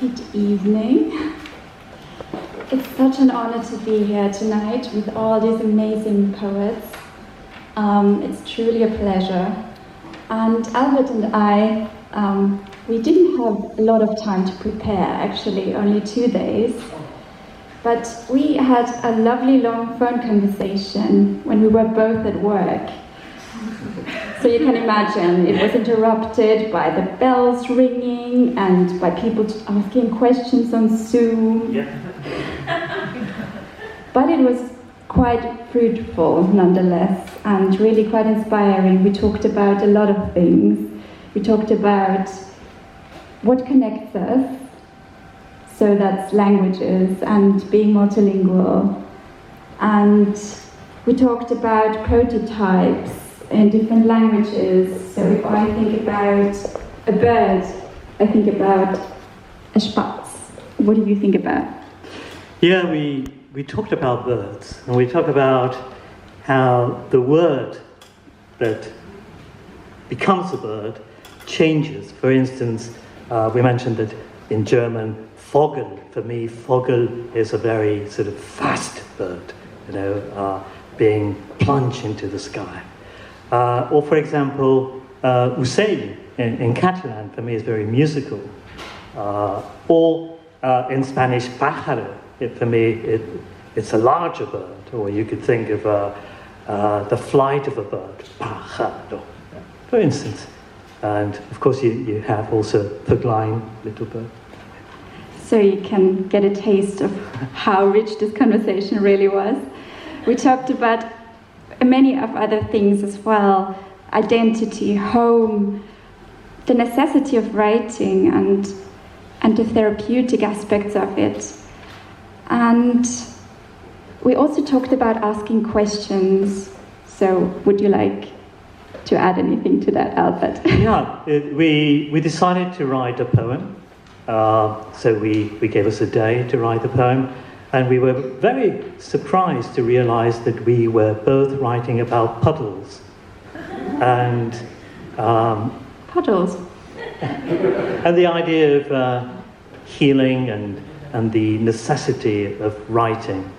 Good evening. It's such an honor to be here tonight with all these amazing poets. It's truly a pleasure. And Albert and I, we didn't have a lot of time to prepare, actually, only 2 days. But we had a lovely long phone conversation when we were both at work. So you can imagine, it was interrupted by the bells ringing and by people asking questions on Zoom. Yeah. But it was quite fruitful nonetheless, and really quite inspiring. We talked about a lot of things. We talked about what connects us, so that's languages and being multilingual. And we talked about prototypes in different languages. So if I think about a bird, I think about a spatz. What do you think about? Yeah, we talked about birds, and we talked about how the word that becomes a bird changes. For instance, we mentioned that in German, Vogel, for me, Vogel is a very sort of fast bird, being plunged into the sky. Or for example, ocell in Catalan for me is very musical. Or in Spanish, pájaro, for me it's a larger bird. Or you could think of the flight of a bird, pájaro, for instance. And of course you have also pugline, little bird. So you can get a taste of how rich this conversation really was. We talked about many of other things as well, identity, home, the necessity of writing and the therapeutic aspects of it. And we also talked about asking questions. So would you like to add anything to that, Albert? Yeah, we decided to write a poem. So we gave us a day to write the poem. And we were very surprised to realize that we were both writing about puddles. And puddles. And the idea of healing and the necessity of writing.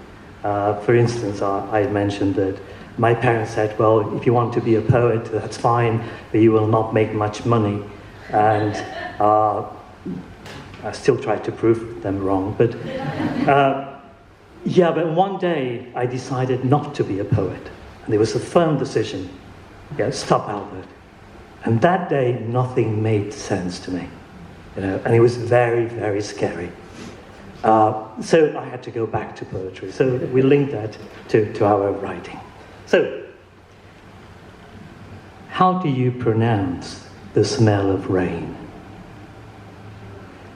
For instance, I mentioned that my parents said, well, if you want to be a poet, that's fine, but you will not make much money. And I still tried to prove them wrong. But but one day I decided not to be a poet. And it was a firm decision. Stop, Albert. And that day, nothing made sense to me. And it was very, very scary. So I had to go back to poetry. So we linked that to our writing. So, how do you pronounce the smell of rain?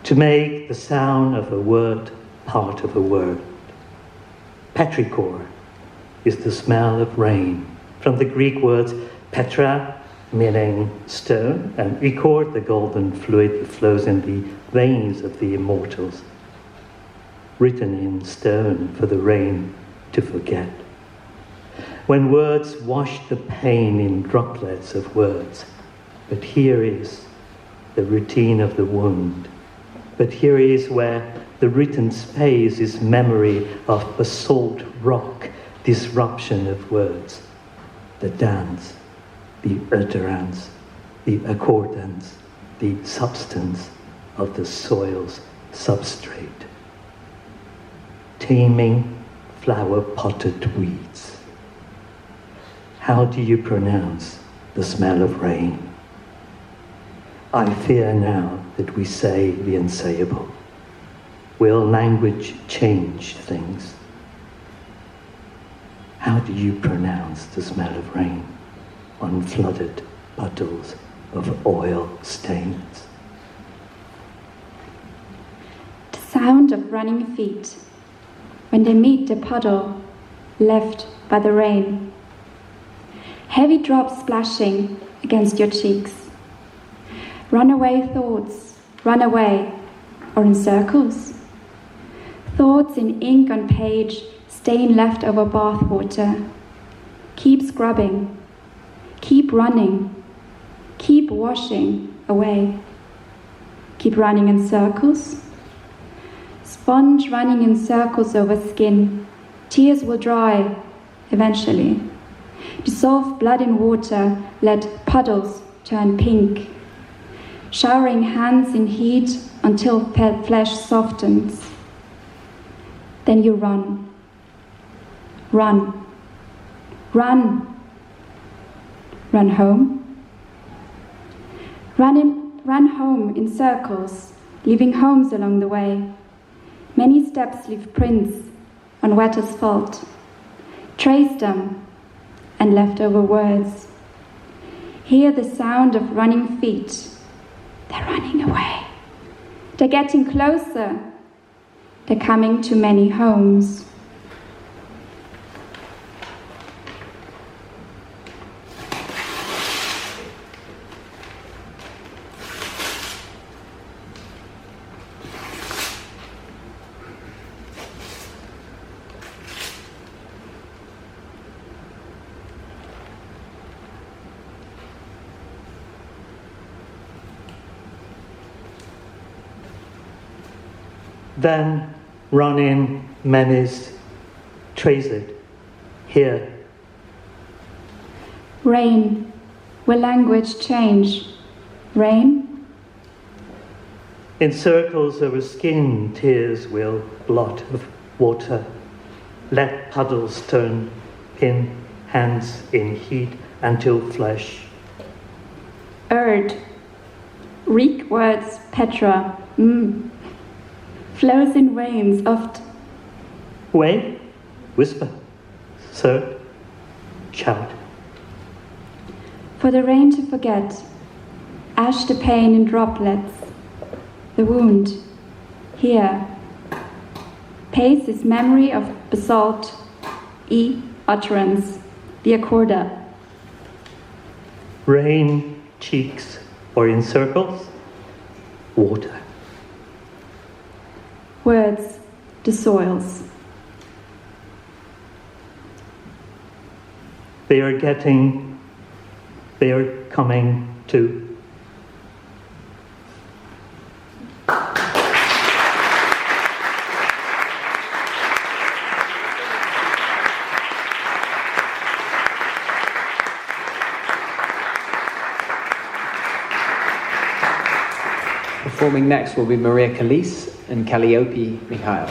To make the sound of a word part of a word. Petrichor is the smell of rain, from the Greek words petra, meaning stone, and ichor, the golden fluid that flows in the veins of the immortals, written in stone for the rain to forget. When words wash the pain in droplets of words, but here is the routine of the wound. But here is where the written space is memory of basalt rock, disruption of words, the dance, the utterance, the accordance, the substance of the soil's substrate. Taming flower-potted weeds. How do you pronounce the smell of rain? I fear now that we say the unsayable. Will language change things? How do you pronounce the smell of rain on flooded puddles of oil stains? The sound of running feet when they meet the puddle left by the rain. Heavy drops splashing against your cheeks. Runaway thoughts, run away, or in circles. Thoughts in ink on page, stain left over bathwater. Keep scrubbing, keep running, keep washing away. Keep running in circles, Sponge running in circles over skin. Tears will dry, eventually. Dissolve blood in water, let puddles turn pink. Showering hands in heat until flesh softens. Then you run. Run. Run. Run home. Run home in circles, leaving homes along the way. Many steps leave prints on wet asphalt. Trace them and leftover words. Hear the sound of running feet. They're running away. They're getting closer. They're coming to many homes. Then run in, menace, trace it, here. Rain, will language change? Rain? In circles over skin, tears will blot of water. Let puddles turn, pin hands in heat until flesh. Erd, Greek words Petra, flows in veins oft. Wait, whisper, third, shout. For the rain to forget, ash the pain in droplets, the wound, here. Pace is memory of basalt, utterance, the accorda. Rain, cheeks, or in circles, water. Words, the soils. They are coming to. Performing next will be Maria Calise and Calliope Mikhail.